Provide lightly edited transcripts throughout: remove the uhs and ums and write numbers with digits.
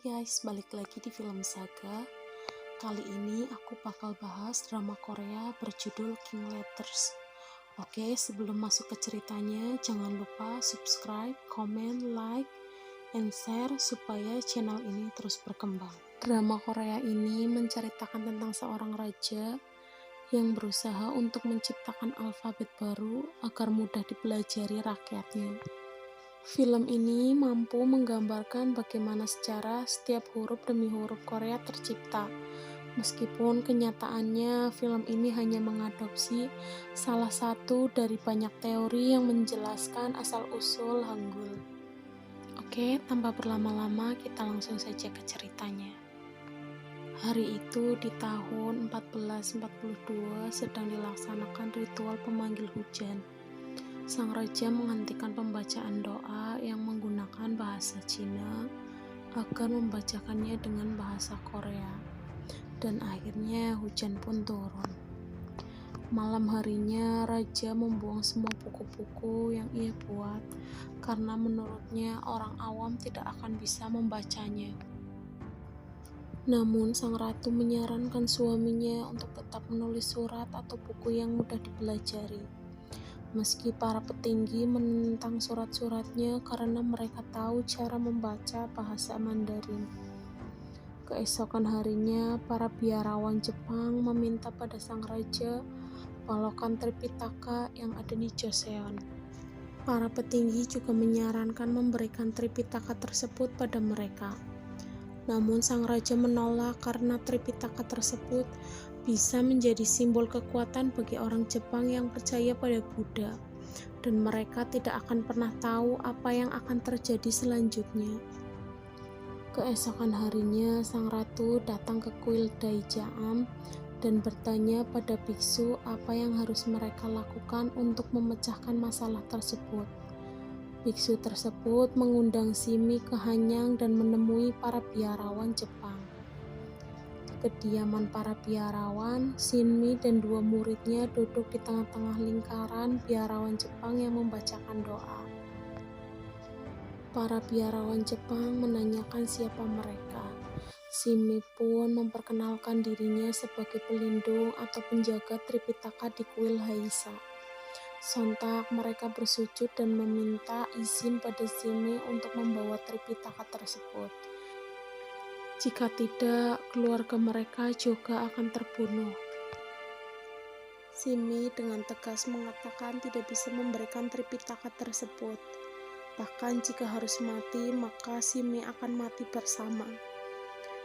guys, balik lagi di Film Saga. Kali ini aku bakal bahas drama Korea berjudul King Letters. Oke, sebelum masuk ke ceritanya, jangan lupa subscribe, comment, like, and share supaya channel ini terus berkembang. Drama Korea ini menceritakan tentang seorang raja yang berusaha untuk menciptakan alfabet baru agar mudah dipelajari rakyatnya. Film ini mampu menggambarkan bagaimana secara setiap huruf demi huruf Korea tercipta. Meskipun kenyataannya film ini hanya mengadopsi salah satu dari banyak teori yang menjelaskan asal-usul Hangul. Oke, tanpa berlama-lama kita langsung saja ke ceritanya. Hari itu di tahun 1442 sedang dilaksanakan ritual pemanggil hujan. Sang raja menghentikan pembacaan doa yang menggunakan bahasa Cina agar membacakannya dengan bahasa Korea, dan akhirnya hujan pun turun. Malam harinya, raja membuang semua buku-buku yang ia buat karena menurutnya orang awam tidak akan bisa membacanya. Namun sang ratu menyarankan suaminya untuk tetap menulis surat atau buku yang mudah dipelajari. Meski para petinggi menentang surat-suratnya karena mereka tahu cara membaca bahasa Mandarin. Keesokan harinya, para biarawan Jepang meminta pada sang raja balokan Tripitaka yang ada di Joseon. Para petinggi juga menyarankan memberikan Tripitaka tersebut pada mereka. Namun sang raja menolak karena Tripitaka tersebut bisa menjadi simbol kekuatan bagi orang Jepang yang percaya pada Buddha, dan mereka tidak akan pernah tahu apa yang akan terjadi selanjutnya. Keesokan harinya, sang ratu datang ke kuil Daejeon dan bertanya pada biksu apa yang harus mereka lakukan untuk memecahkan masalah tersebut. Biksu tersebut mengundang Simi ke Hanyang dan menemui para biarawan Jepang. Kediaman para biarawan, Shinmi dan dua muridnya duduk di tengah-tengah lingkaran biarawan Jepang yang membacakan doa. Para biarawan Jepang menanyakan siapa mereka. Shinmi pun memperkenalkan dirinya sebagai pelindung atau penjaga Tripitaka di kuil Haisa. Sontak mereka bersujud dan meminta izin pada Shinmi untuk membawa Tripitaka tersebut. Jika tidak, keluarga mereka juga akan terbunuh. Shinmi dengan tegas mengatakan tidak bisa memberikan Tripitaka tersebut. Bahkan jika harus mati, maka Shinmi akan mati bersama.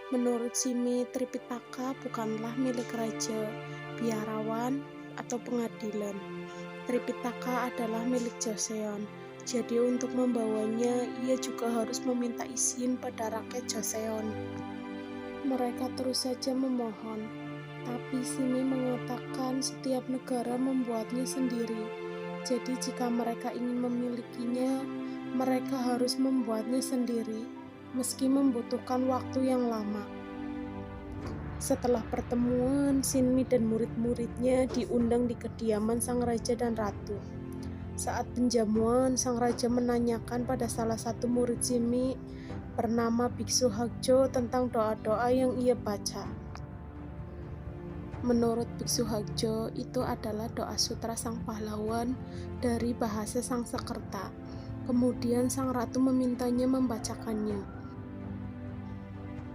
Menurut Shinmi, Tripitaka bukanlah milik raja, biarawan, atau pengadilan. Tripitaka adalah milik Joseon. Jadi untuk membawanya, ia juga harus meminta izin pada rakyat Joseon. Mereka terus saja memohon, tapi Shinmi mengatakan setiap negara membuatnya sendiri. Jadi jika mereka ingin memilikinya, mereka harus membuatnya sendiri, meski membutuhkan waktu yang lama. Setelah pertemuan, Shinmi dan murid-muridnya diundang di kediaman sang raja dan ratu. Saat penjamuan, sang raja menanyakan pada salah satu murid Shinmi bernama Biksu Hakjo tentang doa-doa yang ia baca. Menurut Biksu Hakjo, itu adalah doa sutra sang pahlawan dari bahasa Sanskerta. Kemudian sang ratu memintanya membacakannya.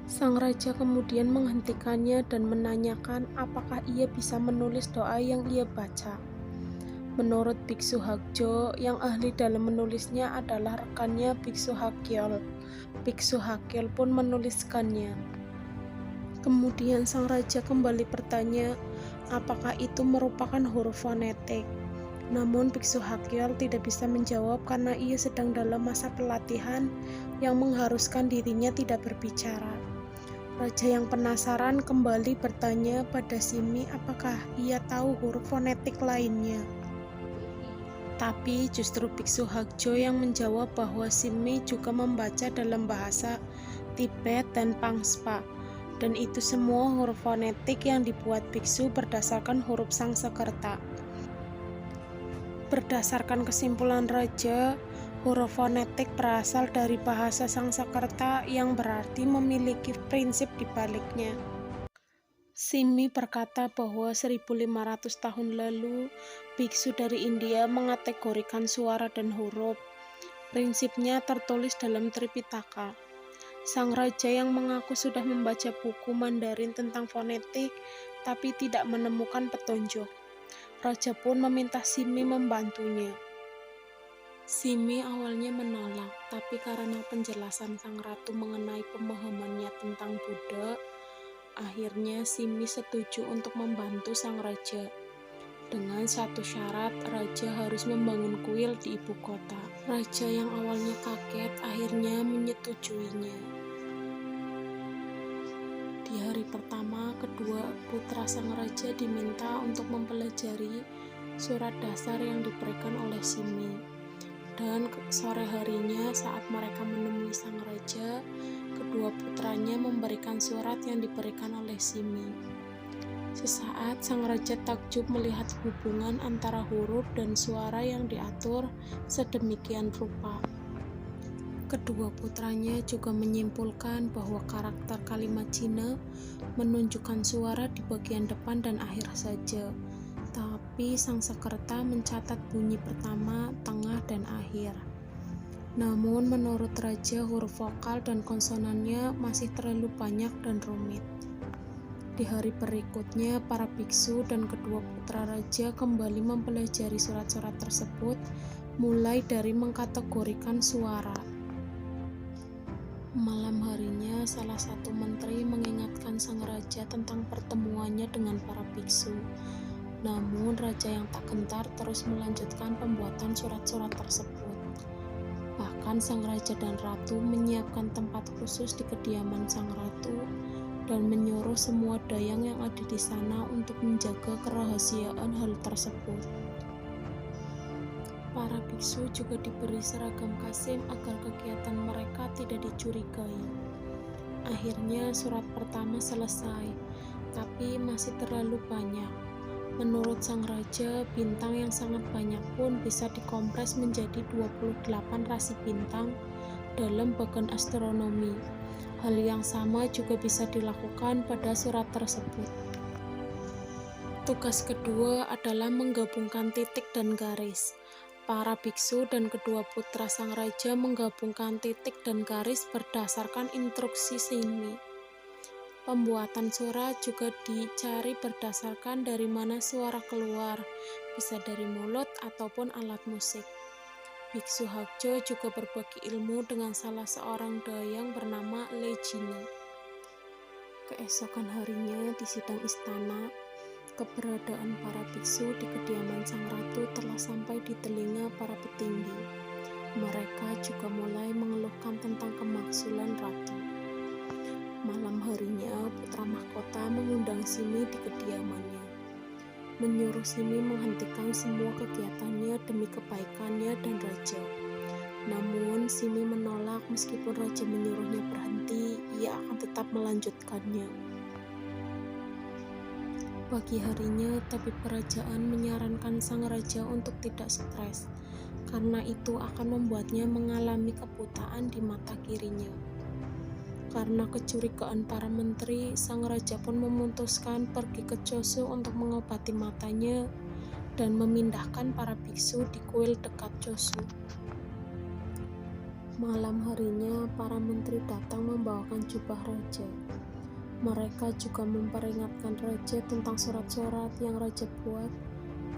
Sang raja kemudian menghentikannya dan menanyakan apakah ia bisa menulis doa yang ia baca. Menurut Biksu Hakjo, yang ahli dalam menulisnya adalah rekannya Biksu Hakyol. Biksu Hakyol pun menuliskannya. Kemudian sang raja kembali bertanya, apakah itu merupakan huruf fonetik. Namun Biksu Hakyol tidak bisa menjawab karena ia sedang dalam masa pelatihan yang mengharuskan dirinya tidak berbicara. Raja yang penasaran kembali bertanya pada Shinmi apakah ia tahu huruf fonetik lainnya. Tapi justru Biksu Hakjo yang menjawab bahwa Shinmi juga membaca dalam bahasa Tibet dan Pangspa, dan itu semua huruf fonetik yang dibuat biksu berdasarkan huruf Sanskerta. Berdasarkan kesimpulan raja, Huruf fonetik berasal dari bahasa Sangsekerta yang berarti memiliki prinsip di baliknya. Simi berkata bahwa 1500 tahun lalu, biksu dari India mengategorikan suara dan huruf. Prinsipnya tertulis dalam Tripitaka. Sang raja yang mengaku sudah membaca buku Mandarin tentang fonetik, tapi tidak menemukan petunjuk. Raja pun meminta Simi membantunya. Simi awalnya menolak, tapi karena penjelasan sang ratu mengenai pemahamannya tentang Buddha, akhirnya Simi setuju untuk membantu sang raja. Dengan satu syarat, raja harus membangun kuil di ibu kota. Raja yang awalnya kaget akhirnya menyetujuinya. Di hari pertama, kedua putra sang raja diminta untuk mempelajari surat dasar yang diberikan oleh Simi. Dan sore harinya saat mereka menemui sang raja, kedua putranya memberikan surat yang diberikan oleh Simi. Sesaat sang raja takjub melihat hubungan antara huruf dan suara yang diatur sedemikian rupa. Kedua putranya juga menyimpulkan bahwa karakter kalimat Cina menunjukkan suara di bagian depan dan akhir saja. Tapi Sangsekerta mencatat bunyi pertama, tengah, dan akhir. Namun menurut raja huruf vokal dan konsonannya masih terlalu banyak dan rumit. Di hari berikutnya, para biksu dan kedua putra raja kembali mempelajari surat-surat tersebut, mulai dari mengkategorikan suara. Malam harinya, salah satu menteri mengingatkan sang raja tentang pertemuannya dengan para biksu. Namun, raja yang tak gentar terus melanjutkan pembuatan surat-surat tersebut. Bahkan sang raja dan ratu menyiapkan tempat khusus di kediaman sang ratu dan menyuruh semua dayang yang ada di sana untuk menjaga kerahasiaan hal tersebut. Para biksu juga diberi seragam kasim agar kegiatan mereka tidak dicurigai. Akhirnya surat pertama selesai, tapi masih terlalu banyak. Menurut sang raja, bintang yang sangat banyak pun bisa dikompres menjadi 28 rasi bintang dalam bagan astronomi. Hal yang sama juga bisa dilakukan pada surat tersebut. Tugas kedua adalah menggabungkan titik dan garis. Para biksu dan kedua putra sang raja menggabungkan titik dan garis berdasarkan instruksi Simi. Pembuatan surat juga dicari berdasarkan dari mana suara keluar, bisa dari mulut ataupun alat musik. Biksu Hakjo juga berbagi ilmu dengan salah seorang dayang bernama Lejini. Keesokan harinya di sidang istana, keberadaan para biksu di kediaman sang ratu telah sampai di telinga para petinggi. Mereka juga mulai mengeluhkan tentang kemaksulan ratu. Malam harinya, putra mahkota mengundang Simi di kediamannya, menyuruh Simi menghentikan semua kegiatannya demi kebaikannya dan raja. Namun, Simi menolak meskipun raja menyuruhnya berhenti, ia akan tetap melanjutkannya. Pagi harinya, tabib kerajaan menyarankan sang raja untuk tidak stres, karena itu akan membuatnya mengalami kebutaan di mata kirinya. Karena kecurigaan para menteri, sang raja pun memutuskan pergi ke Chosu untuk mengobati matanya dan memindahkan para biksu di kuil dekat Chosu. Malam harinya, para menteri datang membawakan jubah raja. Mereka juga memperingatkan raja tentang surat-surat yang raja buat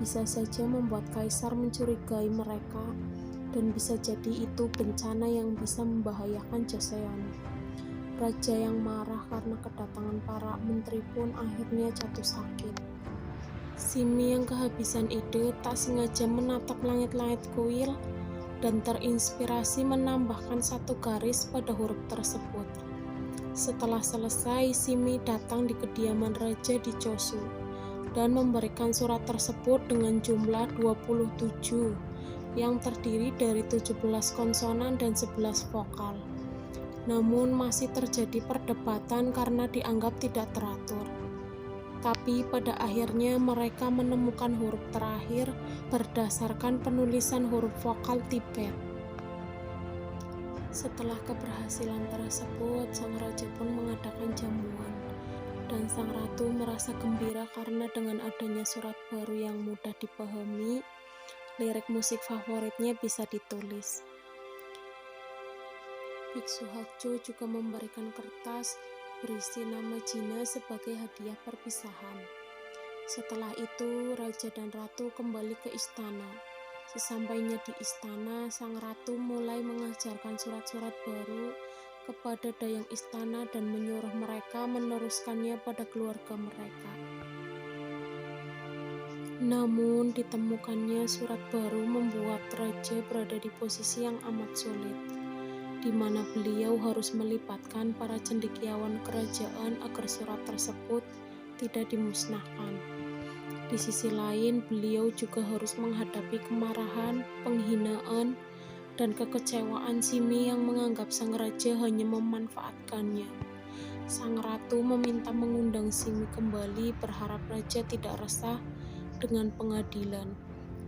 bisa saja membuat kaisar mencurigai mereka dan bisa jadi itu bencana yang bisa membahayakan Joseon. Raja yang marah karena kedatangan para menteri pun akhirnya jatuh sakit. Simi yang kehabisan ide tak sengaja menatap langit-langit kuil dan terinspirasi menambahkan satu garis pada huruf tersebut. Setelah selesai, Simi datang di kediaman raja di Chosu dan memberikan surat tersebut dengan jumlah 27 yang terdiri dari 17 konsonan dan 11 vokal. Namun masih terjadi perdebatan karena dianggap tidak teratur. Tapi pada akhirnya mereka menemukan huruf terakhir berdasarkan penulisan huruf vokal Tibet. Setelah keberhasilan tersebut, sang raja pun mengadakan jamuan, dan sang ratu merasa gembira karena dengan adanya surat baru yang mudah dipahami, lirik musik favoritnya bisa ditulis. Biksu Hajo juga memberikan kertas berisi nama Jina sebagai hadiah perpisahan. Setelah itu, raja dan ratu kembali ke istana. Sesampainya di istana, sang ratu mulai mengajarkan surat-surat baru kepada dayang istana dan menyuruh mereka meneruskannya pada keluarga mereka. Namun, ditemukannya surat baru membuat raja berada di posisi yang amat sulit, di mana beliau harus melibatkan para cendekiawan kerajaan agar surat tersebut tidak dimusnahkan. Di sisi lain, beliau juga harus menghadapi kemarahan, penghinaan, dan kekecewaan Simi yang menganggap sang raja hanya memanfaatkannya. Sang ratu meminta mengundang Simi kembali, berharap raja tidak resah dengan pengadilan.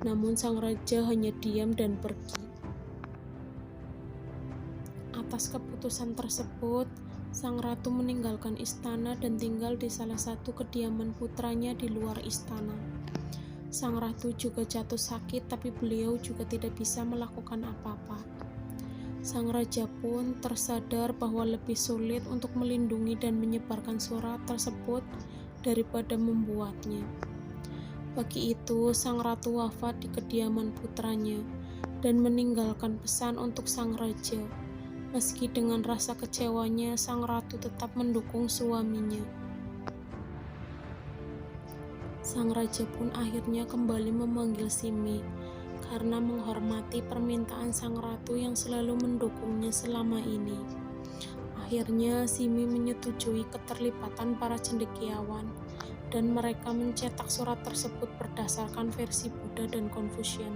Namun sang raja hanya diam dan pergi. Atas keputusan tersebut, sang ratu meninggalkan istana dan tinggal di salah satu kediaman putranya di luar istana. Sang ratu juga jatuh sakit, tapi beliau juga tidak bisa melakukan apa-apa. Sang raja pun tersadar bahwa lebih sulit untuk melindungi dan menyebarkan surat tersebut daripada membuatnya. Pagi itu, sang ratu wafat di kediaman putranya dan meninggalkan pesan untuk sang raja. Meski dengan rasa kecewanya, sang ratu tetap mendukung suaminya. Sang raja pun akhirnya kembali memanggil Simi karena menghormati permintaan sang ratu yang selalu mendukungnya selama ini. Akhirnya Simi menyetujui keterlibatan para cendekiawan dan mereka mencetak surat tersebut berdasarkan versi Buddha dan Confucian.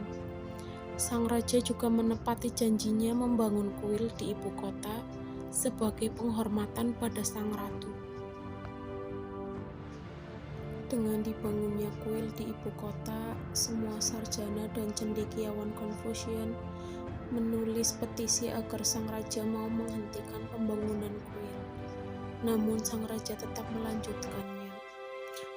Sang raja juga menepati janjinya membangun kuil di ibu kota sebagai penghormatan pada sang ratu. Dengan dibangunnya kuil di ibu kota, semua sarjana dan cendekiawan Confucian menulis petisi agar sang raja mau menghentikan pembangunan kuil. Namun sang raja tetap melanjutkannya.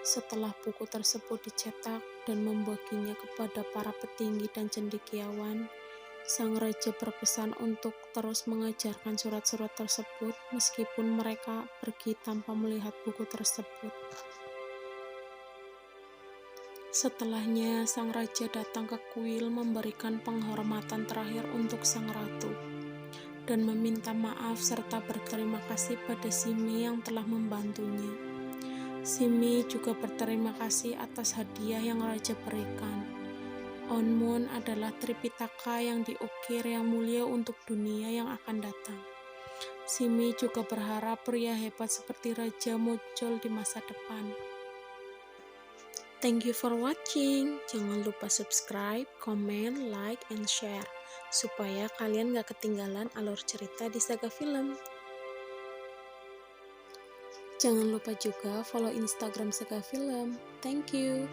Setelah buku tersebut dicetak dan membaginya kepada para petinggi dan cendekiawan, sang raja berpesan untuk terus mengajarkan surat-surat tersebut meskipun mereka pergi tanpa melihat buku tersebut. Setelahnya, sang raja datang ke kuil memberikan penghormatan terakhir untuk sang ratu dan meminta maaf serta berterima kasih pada Simi yang telah membantunya. Simi juga berterima kasih atas hadiah yang raja berikan. Onmun adalah Tripitaka yang diukir yang mulia untuk dunia yang akan datang. Simi juga berharap pria hebat seperti raja muncul di masa depan. Thank you for watching. Jangan lupa subscribe, comment, like, and share supaya kalian gak ketinggalan alur cerita di Saga Film. Jangan lupa juga follow Instagram Saga Film. Thank you.